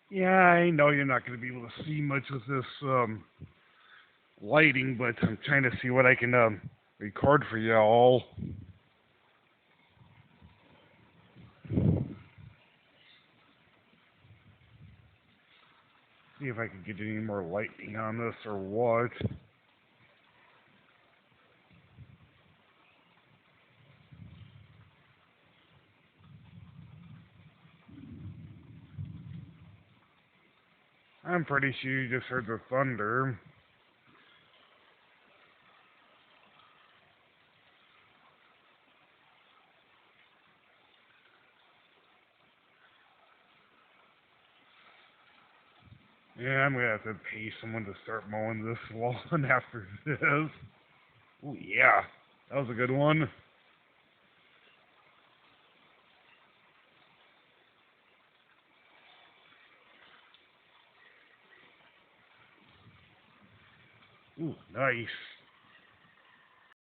Yeah, I know you're not going to be able to see much with this lighting, but I'm trying to see what I can record for y'all. See if I can get any more lighting on this or what. I'm pretty sure you just heard the thunder. Yeah, I'm gonna have to pay someone to start mowing this lawn after this. Oh yeah, that was a good one. Ooh, nice.